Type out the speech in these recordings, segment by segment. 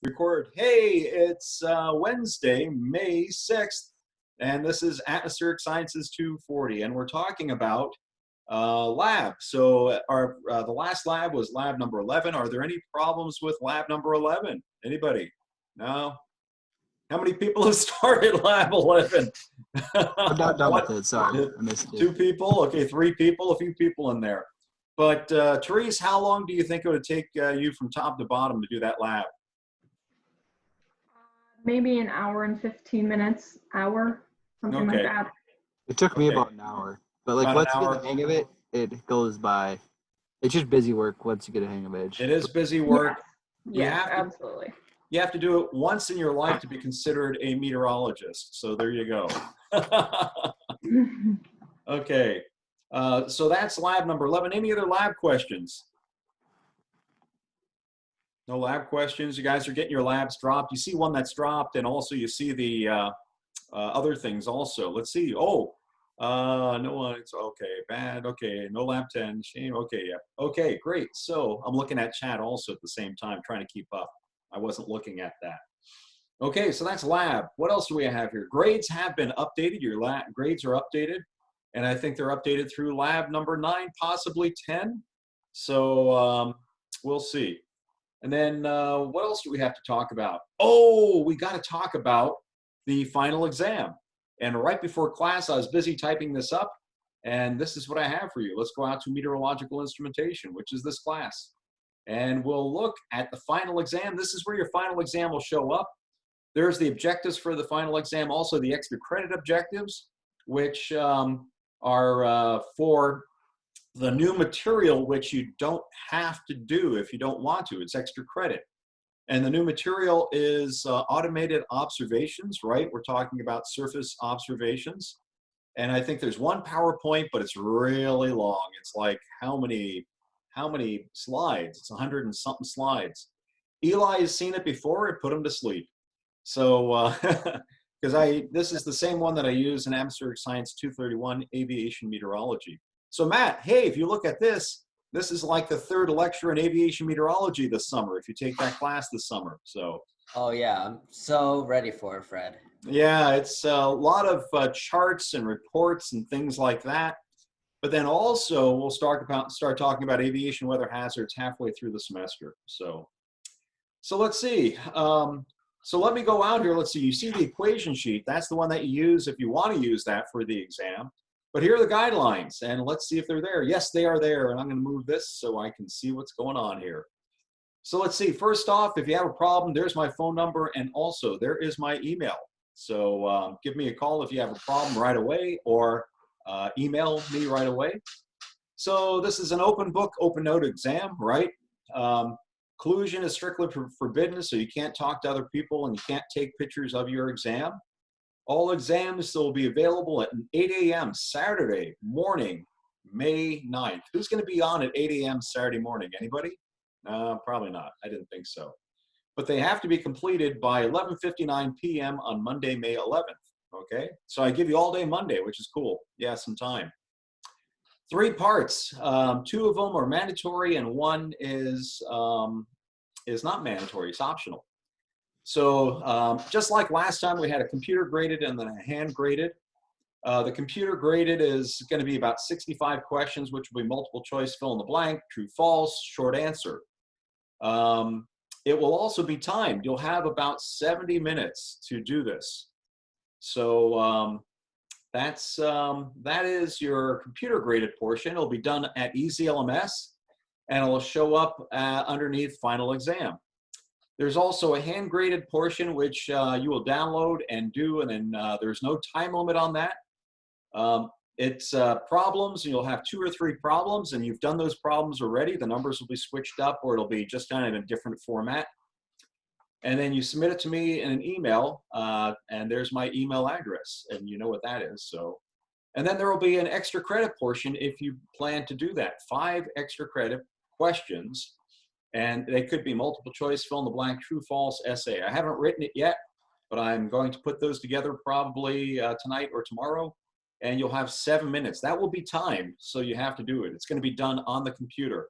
Record. Hey, it's Wednesday, May 6th, and this is Atmospheric Sciences 240, and we're talking about lab. So the last lab was lab number 11. Are there any problems with lab number 11? Anybody? No? How many people have started lab 11? I'm not done What? with it. Sorry, I missed it. 2 people? Okay, 3 people, a few people in there. But Therese, how long do you think it would take you from top to bottom to do that lab? Maybe an hour and 15 minutes, something like Okay. that. It took me Okay. about an hour, but like About once an you hour. get the hang of it, it goes by. It's just busy work once you get a hang of it. It is busy work. Yes, absolutely. You have to do it once in your life to be considered a meteorologist. So there you go. Okay. So that's lab number 11. Any other lab questions? No lab questions? You guys are getting your labs dropped. You see one that's dropped, and also you see the other things also. Let's see. Oh, no one. It's okay. Bad. Okay. No lab 10. Shame. Okay. Yeah. Okay. Great. So I'm looking at chat also at the same time, trying to keep up. I wasn't looking at that. Okay. So that's lab. What else do we have here? Grades have been updated. Your lab grades are updated. And I think they're updated through lab number 9, possibly 10. So we'll see. And then what else do we have to talk about? Oh, we got to talk about the final exam. And right before class, I was busy typing this up. And this is what I have for you. Let's go out to meteorological instrumentation, which is this class. And we'll look at the final exam. This is where your final exam will show up. There's the objectives for the final exam, also the extra credit objectives, which are for the new material, which you don't have to do if you don't want to. It's extra credit. And the new material is automated observations, right? We're talking about surface observations. And I think there's one PowerPoint, but it's really long. It's like how many slides? It's 100 and something slides. Eli has seen it before. It put him to sleep. So, because this is the same one that I use in Atmospheric Science 231, Aviation Meteorology. So Matt, hey, if you look at this, this is like the 3rd lecture in aviation meteorology this summer, if you take that class this summer. So. Oh yeah, I'm so ready for it, Fred. Yeah, it's a lot of charts and reports and things like that. But then also we'll start talking about aviation weather hazards halfway through the semester. So let's see. So let me go out here. Let's see. You see the equation sheet. That's the one that you use if you want to use that for the exam. But here are the guidelines, and let's see if they're there. Yes, they are there, and I'm going to move this so I can see what's going on here. So let's see. First off, if you have a problem, there's my phone number, and also there is my email. So give me a call if you have a problem right away, or email me right away. So this is an open book, open note exam, right? Collusion is strictly forbidden, so you can't talk to other people, and you can't take pictures of your exam. All exams will be available at 8 a.m. Saturday morning, May 9th. Who's going to be on at 8 a.m. Saturday morning? Anybody? Probably not. I didn't think so. But they have to be completed by 11:59 p.m. on Monday, May 11th. Okay? So I give you all day Monday, which is cool. Yeah, some time. 3 parts. 2 of them are mandatory, and 1 is not mandatory. It's optional. So just like last time, we had a computer graded and then a hand graded. The computer graded is going to be about 65 questions, which will be multiple choice, fill in the blank, true, false, short answer. It will also be timed. You'll have about 70 minutes to do this. So that is your computer graded portion. It'll be done at EasyLMS, and it'll show up underneath final exam. There's also a hand-graded portion, which you will download and do, and then there's no time limit on that. It's problems, and you'll have 2 or 3 problems, and you've done those problems already. The numbers will be switched up, or it'll be just done in a different format. And then you submit it to me in an email, and there's my email address, and you know what that is. So, and then there will be an extra credit portion if you plan to do that. 5 extra credit questions. And they could be multiple choice, fill in the blank, true, false, essay. I haven't written it yet, but I'm going to put those together probably tonight or tomorrow. And you'll have 7 minutes. That will be timed, so you have to do it. It's going to be done on the computer.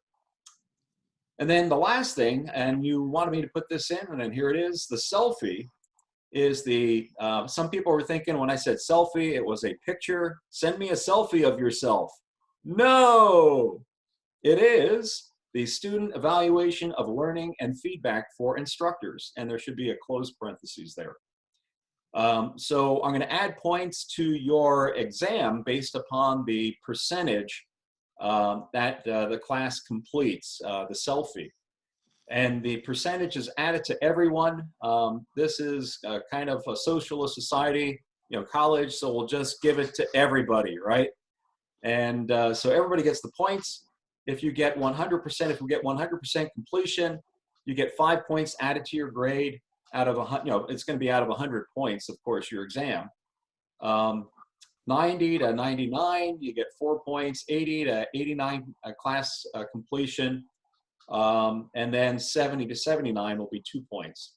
And then the last thing, and you wanted me to put this in, and then here it is, the selfie is the, some people were thinking when I said selfie, it was a picture. Send me a selfie of yourself. No, it is the student evaluation of learning and feedback for instructors. And there should be a closed parentheses there. So I'm going to add points to your exam based upon the percentage that the class completes, the selfie. And the percentage is added to everyone. This is kind of a socialist society, college, so we'll just give it to everybody, right? And so everybody gets the points. If you get 100%, if you get 100% completion, you get 5 points added to your grade out of it's going to be out of 100 points, of course, your exam. 90 to 99, you get 4 points. 80 to 89 class completion. And then 70 to 79 will be 2 points.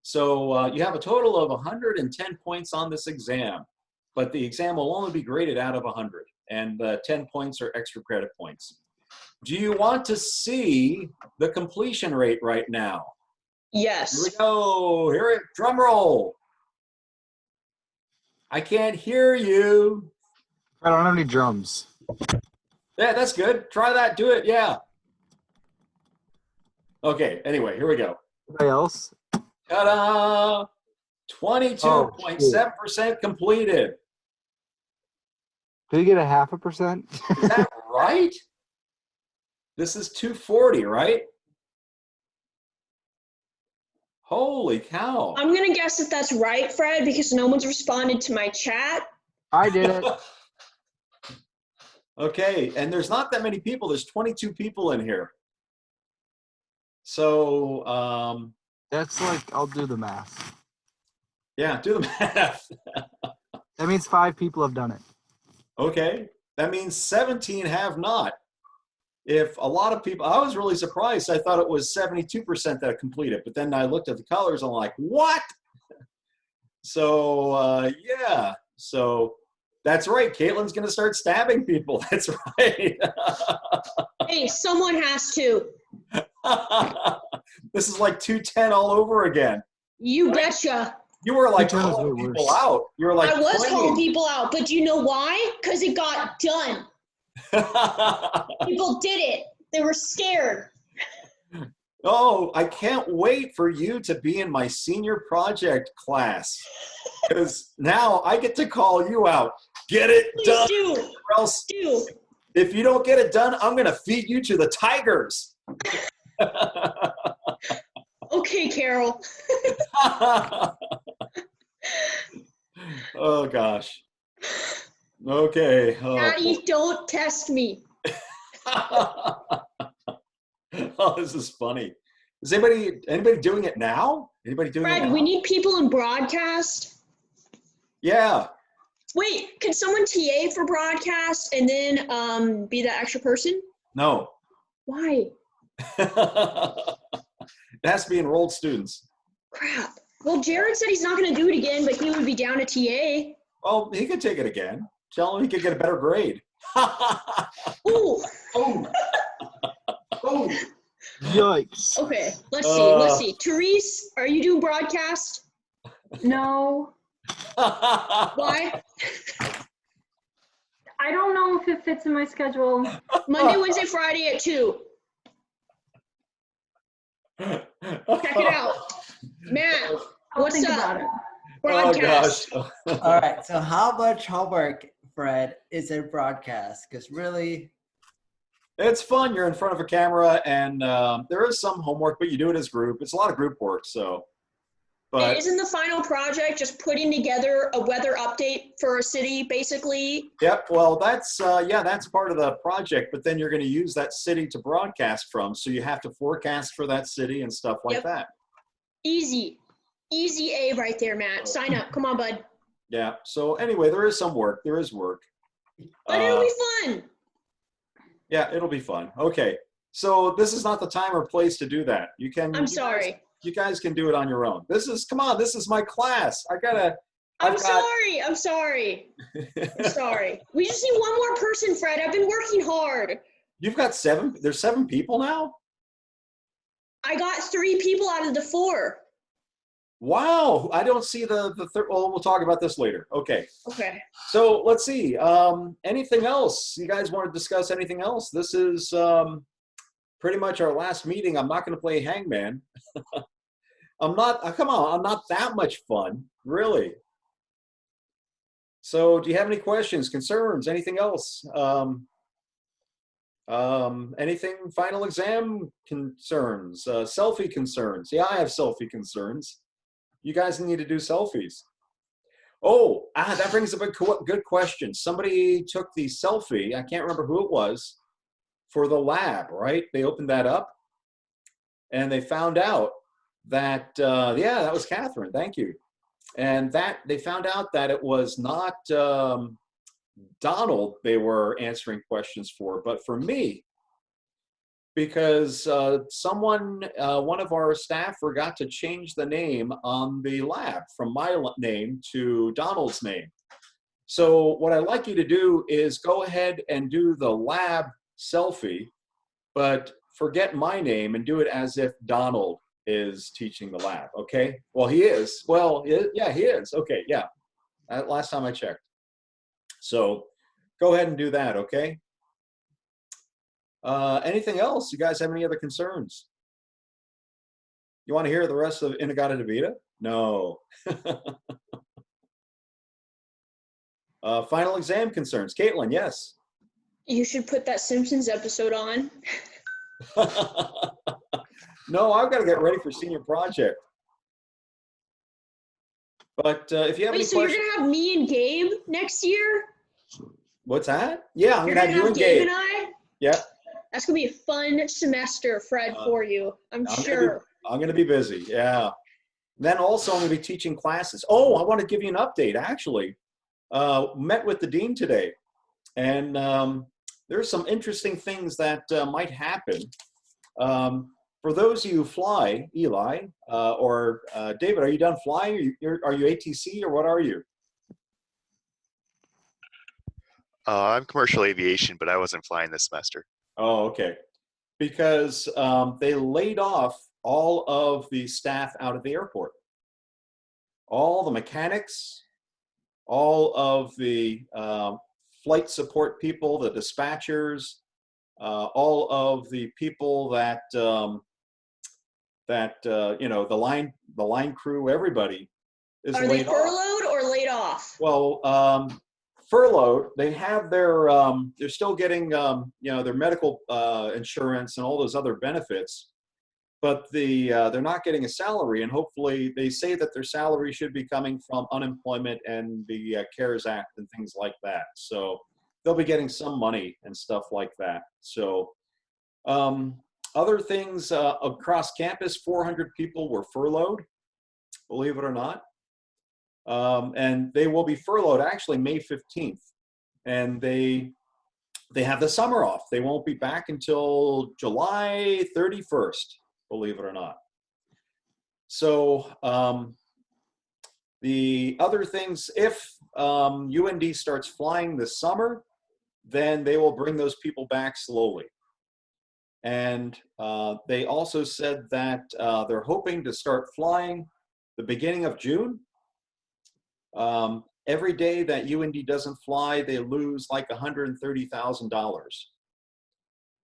So you have a total of 110 points on this exam, but the exam will only be graded out of 100, and 10 points are extra credit points. Do you want to see the completion rate right now? Yes. Here we go. Here it, drum roll. I can't hear you. I don't have any drums. Yeah, that's good. Try that. Do it. Yeah. Okay. Anyway, here we go. Anybody else? Ta-da! 22.7% completed. Did you get a 0.5%? Is that right? This is 240, right? Holy cow. I'm going to guess that that's right, Fred, because no one's responded to my chat. I did it. Okay, and there's not that many people. There's 22 people in here. So, That's like, I'll do the math. yeah, do the math. That means 5 people have done it. Okay, that means 17 have not. If a lot of people, I was really surprised. I thought it was 72% that completed, but then I looked at the colors. I'm like, what? So, yeah. So that's right. Caitlin's going to start stabbing people. That's right. Hey, someone has to. This is like 210 all over again. You betcha. You were like 210 is calling way people worse. out. You were like, I was pointing. calling people out, but do you know why? Because it got done. People did it. They were scared. Oh, I can't wait for you to be in my senior project class, because now I get to call you out. Get it Please done. do. Or else, Do. if you don't get it done, I'm going to feed you to the tigers. Okay, Carol. Oh, gosh. Okay. Oh. Daddy, don't test me. Oh, this is funny. Is anybody doing it now? Anybody doing it Fred, now? we need people in broadcast. Yeah. Wait, can someone TA for broadcast and then be the extra person? No. Why? It has to be enrolled students. Crap. Well, Jared said he's not going to do it again, but he would be down to TA. Well, he could take it again. Tell him he could get a better grade. Ooh. Oh. Oh. Yikes. Okay, let's see. Let's see. Therese, are you doing broadcast? No, Why? I don't know if it fits in my schedule. Monday, Wednesday, Friday at 2. Check it out. Matt, I'll what's think up? about it. Broadcast. Oh, gosh. All right. So how much homework, Fred, is in broadcast? Because really, It's fun. You're in front of a camera, and there is some homework, but you do it as group. It's a lot of group work, so. And But isn't the final project just putting together a weather update for a city, basically? yep, well, that's that's part of the project. But then you're going to use that city to broadcast from, so you have to forecast for that city and stuff like Yep. that. Easy. Easy A right there, Matt. Sign up. Come on, bud. Yeah. So anyway, there is some work. There is work. But it'll be fun. Yeah, it'll be fun. Okay. So this is not the time or place to do that. You can. I'm sorry. You guys can do it on your own. Come on, this is my class. I'm sorry. I'm sorry. I'm sorry. We just need one more person, Fred. I've been working hard. You've got 7, there's 7 people now? I got 3 people out of the 4. Wow, I don't see the third. Well, we'll talk about this later. Okay, Okay. so let's see. Anything else? You guys want to discuss anything else? This is pretty much our last meeting. I'm not going to play Hangman. I'm not. Come on, I'm not that much fun, really. So, do you have any questions, concerns, anything else? Anything? Final exam concerns? Selfie concerns? Yeah, I have selfie concerns. You guys need to do selfies. Oh, that brings up a good question. Somebody took the selfie, I can't remember who it was, for the lab, right? They opened that up and they found out that, yeah, that was Catherine, thank you. And that they found out that it was not Donald they were answering questions for, but for me, because one of our staff forgot to change the name on the lab from my name to Donald's name. So what I'd like you to do is go ahead and do the lab selfie, but forget my name and do it as if Donald is teaching the lab, okay? Well, he is. Well, yeah, he is. Okay, yeah. Last time I checked. So go ahead and do that, okay? Anything else? You guys have any other concerns? You want to hear the rest of Inagata Devita? No. Final exam concerns. Caitlin, yes. You should put that Simpsons episode on. No, I've got to get ready for senior project. But if you have any Wait, so you're questions, gonna have me and Gabe next year? what's that? Yeah, I'm You're gonna have you and Gabe. and I? Yeah, That's gonna be a fun semester, Fred, for you. I'm sure. I'm gonna be busy. Yeah. Then also I'm gonna be teaching classes. Oh, I want to give you an update. Actually, met with the dean today, and there's some interesting things that might happen. For those of you who fly, Eli or David, are you done flying? Are you ATC or what are you? I'm commercial aviation, but I wasn't flying this semester. Oh, okay. Because they laid off all of the staff out of the airport. All the mechanics, all of the flight support people, the dispatchers, all of the people that you know, the line crew, everybody is Are they laid off. furloughed or laid off? Well, furloughed. They have their they're still getting you know, their medical insurance and all those other benefits, but they're not getting a salary. And hopefully, they say that their salary should be coming from unemployment and the CARES Act and things like that. So they'll be getting some money and stuff like that. So other things across campus, 400 people were furloughed, believe it or not. And they will be furloughed actually May 15th. And they have the summer off. They won't be back until July 31st, believe it or not. So the other things, if UND starts flying this summer, then they will bring those people back slowly. And they also said that they're hoping to start flying the beginning of June. Every day that UND doesn't fly, they lose like $130,000.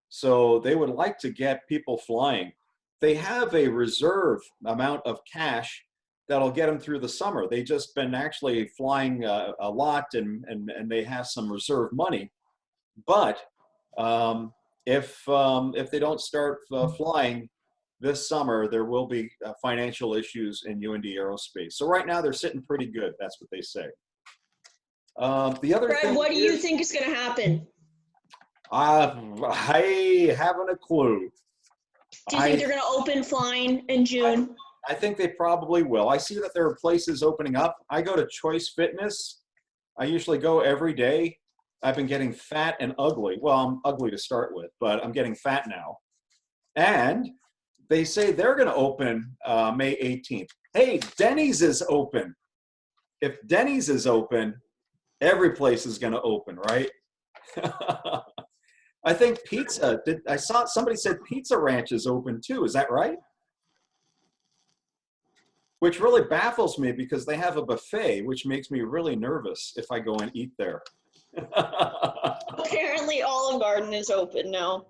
So they would like to get people flying. They have a reserve amount of cash that'll get them through the summer. They've just been actually flying a lot, and they have some reserve money. But if they don't start flying this summer, there will be financial issues in UND Aerospace. So right now they're sitting pretty good. That's what they say. The other Fred, thing what do you is, think is gonna happen? I haven't a clue. Do you think they're gonna open flying in June? I think they probably will. I see that there are places opening up. I go to Choice Fitness. I usually go every day. I've been getting fat and ugly. Well, I'm ugly to start with, but I'm getting fat now. And they say they're going to open May 18th. Hey, Denny's is open. If Denny's is open, every place is going to open, right? I think pizza. I saw somebody said Pizza Ranch is open too. Is that right? which really baffles me because they have a buffet, which makes me really nervous if I go and eat there. Apparently Olive Garden is open now.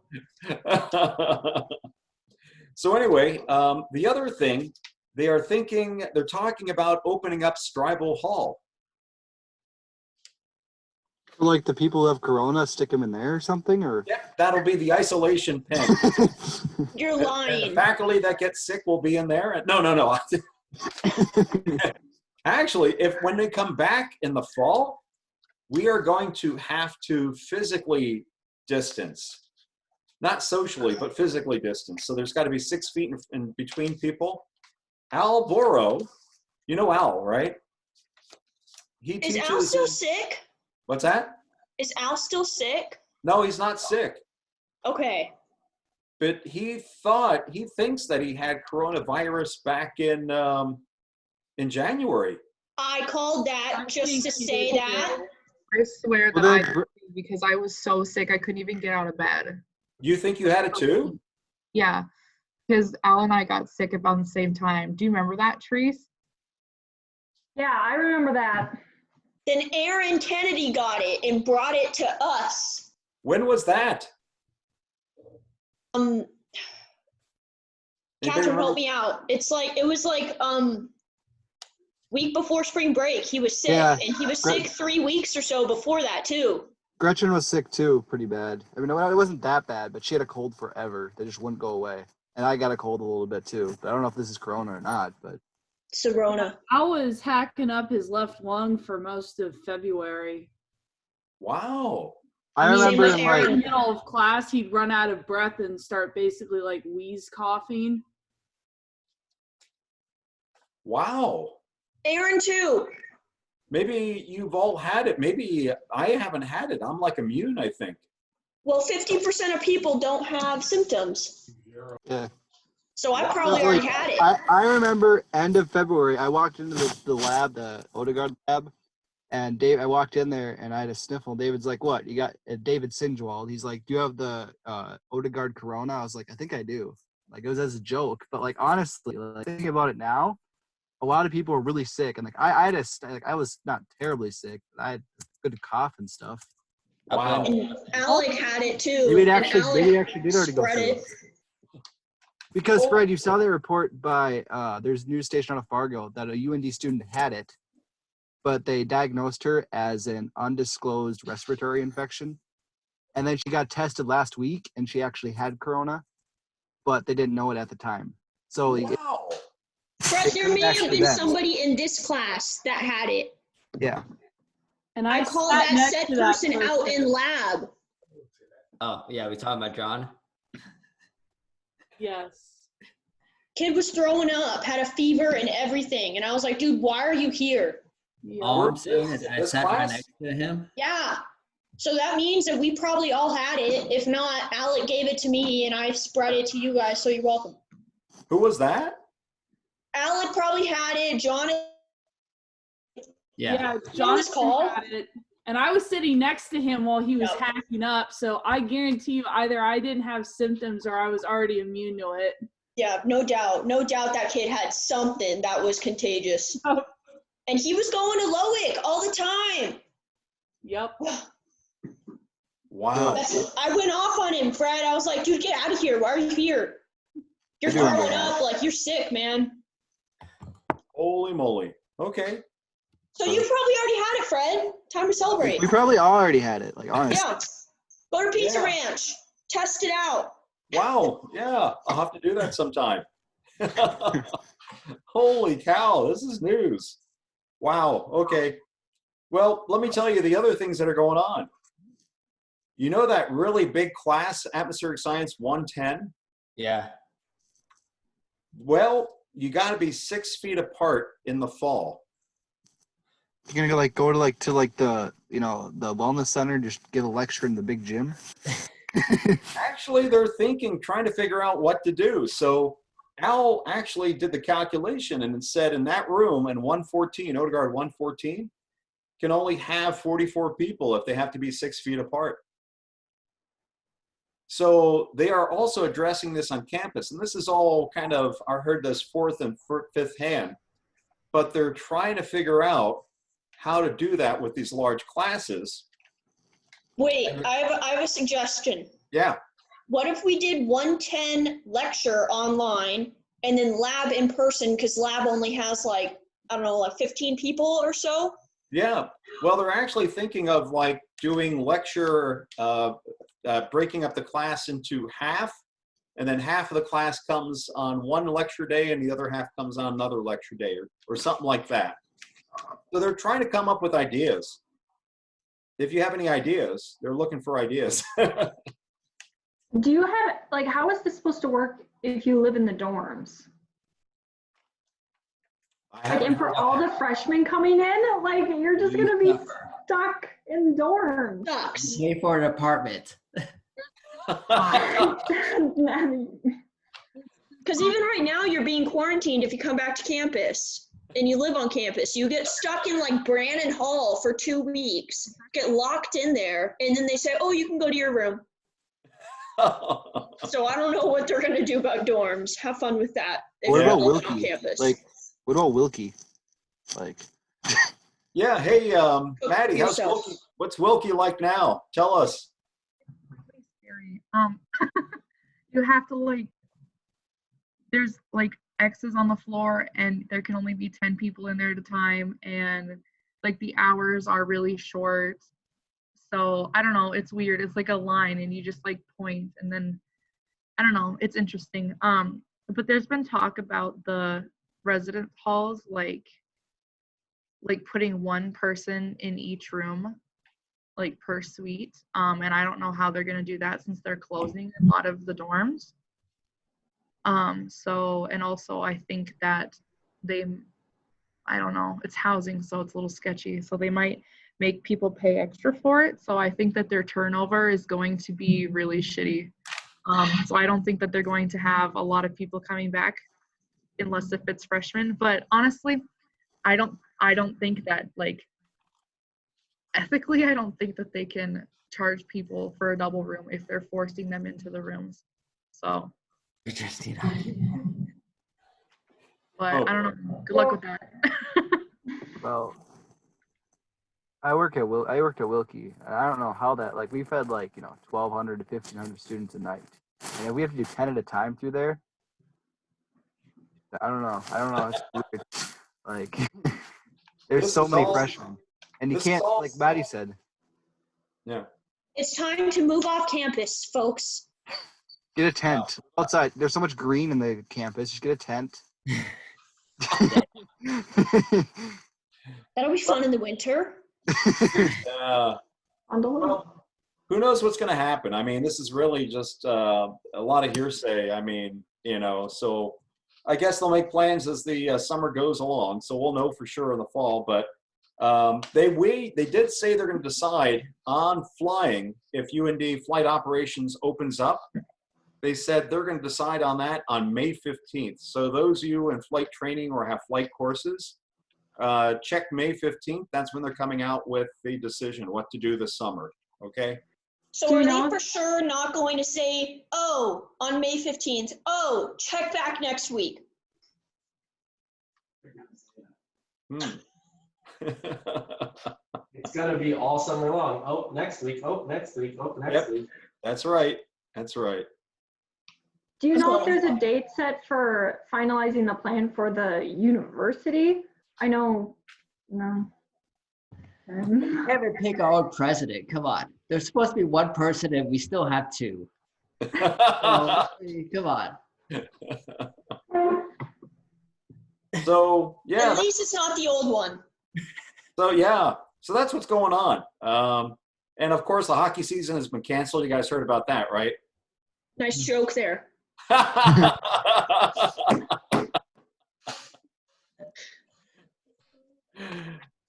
So anyway, the other thing, they're talking about opening up Stribel Hall. Like the people who have corona, stick them in there or something, or Yeah, that'll be the isolation pen. You're And the lying. faculty that get sick will be in there. No. Actually, when they come back in the fall, we are going to have to physically distance. Not socially, but physically distance. So there's got to be 6 feet in between people. Al Boro, you know Al, right? He Is teaches. Al still sick? What's that? Is Al still sick? No, he's not sick. Okay. But he thinks that he had coronavirus back in January. I called that just to say that. I swear that Well, I then- did because I was so sick I couldn't even get out of bed. You think you had it too? Yeah, because Al and I got sick about the same time. Do you remember that, Therese? Yeah, I remember that. Then Aaron Kennedy got it and brought it to us. When was that? Anybody Catherine, remember? help me out. It was like week before spring break. He was sick, Yeah. and he was sick 3 weeks or so before that too. Gretchen was sick too, pretty bad. I mean, it wasn't that bad, but she had a cold forever. That just wouldn't go away. And I got a cold a little bit too. But I don't know if this is corona or not. But Corona. I was hacking up his left lung for most of February. Wow. I mean, remember with in In Aaron- the like middle of class, he'd run out of breath and start basically like wheeze coughing. Wow. Aaron too. Maybe you've all had it. Maybe I haven't had it. I'm like immune, I think. Well, 50% of people don't have symptoms. yeah. So I Wow. probably already had it. I remember end of February, I walked into the lab, the Odegaard lab, and I walked in there and I had a sniffle. David's like, "What? You got David Sinjwald?" He's like, "Do you have the Odegaard corona?" I was like, "I think I do." Like it was as a joke, but like honestly, like thinking about it now, a lot of people were really sick, and like I was not terribly sick, but I had a good cough and stuff. Wow. And Alec had it too. Maybe it and actually did already go spread through. it. Because Fred, you saw the report by there's a news station out of Fargo that a UND student had it, but they diagnosed her as an undisclosed respiratory infection. And then she got tested last week and she actually had corona, but they didn't know it at the time. So Wow. Fred, there could've may have actually been been. somebody in this class that had it. yeah. And I called sat that next said to that person out in lab. Oh, yeah, we talking about John? Yes. Kid was throwing up, had a fever and everything. And I was like, dude, why are you here? Yeah. All I'm saying is I This sat right class? next to him. Yeah. So that means that we probably all had it. If not, Alec gave it to me and I spread it to you guys. So you're welcome. Who was that? Alec probably had it. John. Yeah. Jonathan call. had it. And I was sitting next to him while he was Yep. hacking up. So I guarantee you either I didn't have symptoms or I was already immune to it. Yeah, no doubt. No doubt that kid had something that was contagious. Oh. And he was going to Loic all the time. Yep. Wow. I went off on him, Fred. I was like, dude, get out of here. Why are you here? You're I do remember throwing that. up like you're sick, man. Holy moly. Okay. So you probably already had it, Fred. Time to celebrate. We probably already had it, like honestly. Yeah. Go to Pizza Yeah. Ranch. Test it out. Wow. Yeah. I'll have to do that sometime. Holy cow. This is news. Wow. Okay. Well, let me tell you the other things that are going on. You know that really big class, Atmospheric Science 110? Yeah. Well, you got to be 6 feet apart in the fall. You're gonna go to the the wellness center, just give a lecture in the big gym. Actually, they're trying to figure out what to do. So Al actually did the calculation and said in that room in 114, Odegaard 114, can only have 44 people if they have to be 6 feet apart. So they are also addressing this on campus. And this is all kind of, I heard this fourth and fifth hand. but they're trying to figure out how to do that with these large classes. Wait, I have a suggestion. Yeah. What if we did 110 lecture online and then lab in person, because lab only has like, I don't know, like 15 people or so? Yeah. Well, they're actually thinking of like doing lecture, breaking up the class into half, and then half of the class comes on one lecture day and the other half comes on another lecture day, or something like that. So they're trying to come up with ideas. If you have any ideas, they're looking for ideas. Do you have, like, how is this supposed to work if you live in the dorms? Like, and for all the freshmen coming in, like, you're just gonna be stuck in dorms. Sucks. Pay for an apartment. Because even right now, you're being quarantined if you come back to campus and you live on campus. You get stuck in like Brannon Hall for 2 weeks, get locked in there, and then they say, oh, you can go to your room. So I don't know what they're going to do about dorms. Have fun with that. if What you're about living on Wilkie? campus. Like, what about Wilkie? Like, Yeah. Hey, Maddie, how's yourself. Wilkie? What's Wilkie like now? Tell us. Really scary. You have to like, there's like X's on the floor, and there can only be 10 people in there at a time, and like the hours are really short. So I don't know, it's weird. It's like a line, and you just like point, and then I don't know. It's interesting. But there's been talk about the residence halls, like putting one person in each room, like per suite. And I don't know how they're gonna do that since they're closing a lot of the dorms. So, and also I think that I don't know, it's housing, so it's a little sketchy. So they might make people pay extra for it. So I think that their turnover is going to be really shitty. So I don't think that they're going to have a lot of people coming back unless if it's freshmen. But honestly, I don't think that, like, ethically, I don't think that they can charge people for a double room if they're forcing them into the rooms. So, Christina. but Oh, I don't know. Good luck with that. well, I worked at Wilkie, and I don't know how that, like, we've had, like, 1,200 to 1,500 students a night, and if we have to do 10 at a time through there, I don't know, it's weird. Like, there's This so is many all- freshmen, and you this is can't, all- like Maddie said, Yeah. It's time to move off campus, folks. get a tent outside. There's so much green in the campus, just get a tent. That'll be fun in the winter. Well, who knows what's going to happen? I mean, this is really just a lot of hearsay. I mean, so I guess they'll make plans as the summer goes along. So we'll know for sure in the fall. But they did say they're going to decide on flying if UND flight operations opens up. They said they're going to decide on that on May 15th. So those of you in flight training or have flight courses, check May 15th. That's when they're coming out with the decision what to do this summer. Okay. So are they for sure not going to say, oh, on May 15th, oh, check back next week? It's gonna be all summer long. Oh, next week. Oh, next week. Oh, next Yep. week. That's right. That's right. Do you know if there's a date set for finalizing the plan for the university? I know, no. You haven't picked our own president. Come on. There's supposed to be one person, and we still have two. So, come on. So yeah. At least it's not the old one. So yeah. So that's what's going on. And of course, the hockey season has been canceled. You guys heard about that, right? Nice joke there.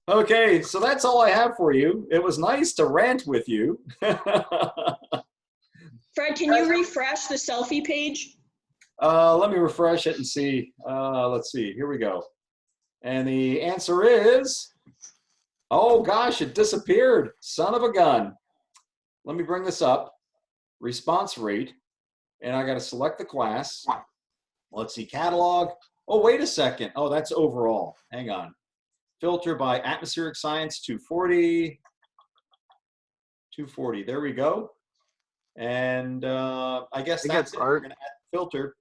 Okay, so that's all I have for you. It was nice to rant with you. Fred, can you refresh the selfie page? Let me refresh it and see. Let's see. Here we go. And the answer is, oh gosh, it disappeared. Son of a gun. Let me bring this up. Response rate. And I got to select the class. Let's see, catalog. Oh, wait a second. Oh, that's overall. Hang on. Filter by atmospheric science 240. 240. There we go. And I guess I that's got it. We're art. going to add the filter.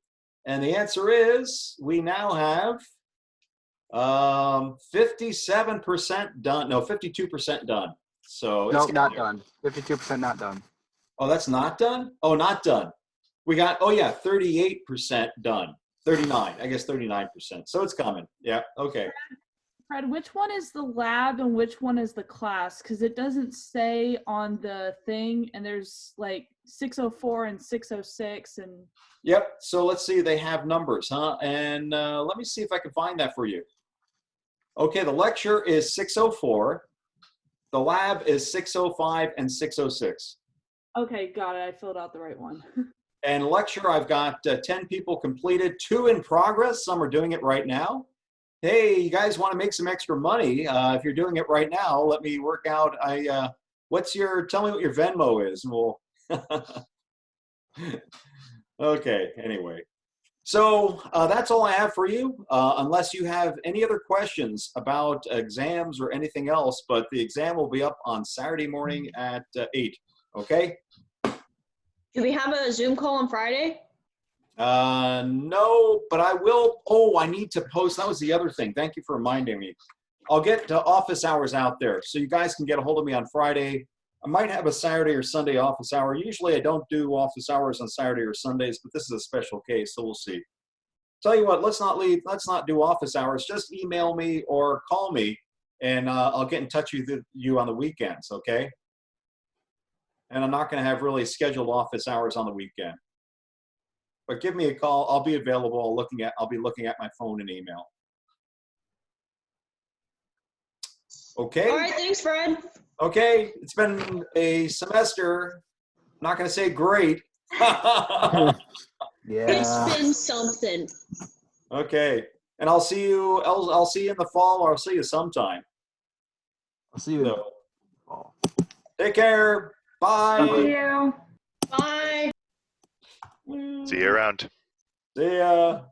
And the answer is we now have 57% done. No, 52% done. So it's Nope, getting not there. done. 52% not done. Oh, that's not done? Oh, not done. We got, oh yeah, 38% done. 39, I guess 39%. So it's coming. Yeah, okay. Fred, which one is the lab and which one is the class? Because it doesn't say on the thing, and there's like 604 and 606 and. Yep, so let's see, they have numbers, huh? And let me see if I can find that for you. Okay, the lecture is 604. The lab is 605 and 606. Okay, got it. I filled out the right one. And lecture, I've got 10 people completed, 2 in progress. Some are doing it right now. Hey, you guys want to make some extra money? If you're doing it right now, let me work out. Tell me what your Venmo is, and we'll. Okay, anyway. So that's all I have for you, unless you have any other questions about exams or anything else, but the exam will be up on Saturday morning at 8, okay? Do we have a Zoom call on Friday? No, but I will. Oh, I need to post. That was the other thing. Thank you for reminding me. I'll get office hours out there so you guys can get a hold of me on Friday. I might have a Saturday or Sunday office hour. Usually I don't do office hours on Saturday or Sundays, but this is a special case, so we'll see. Tell you what, let's not do office hours. Just email me or call me, and I'll get in touch with you on the weekends, okay? And I'm not going to have really scheduled office hours on the weekend. But give me a call. I'll be available. I'll be looking at my phone and email. Okay? All right, thanks, Fred. Okay, it's been a semester. I'm not going to say great. Yeah. It's been something. Okay, and I'll see you. I'll see you in the fall, or I'll see you sometime. I'll see you. So, take care. Bye. See you. Bye. See you around. See ya.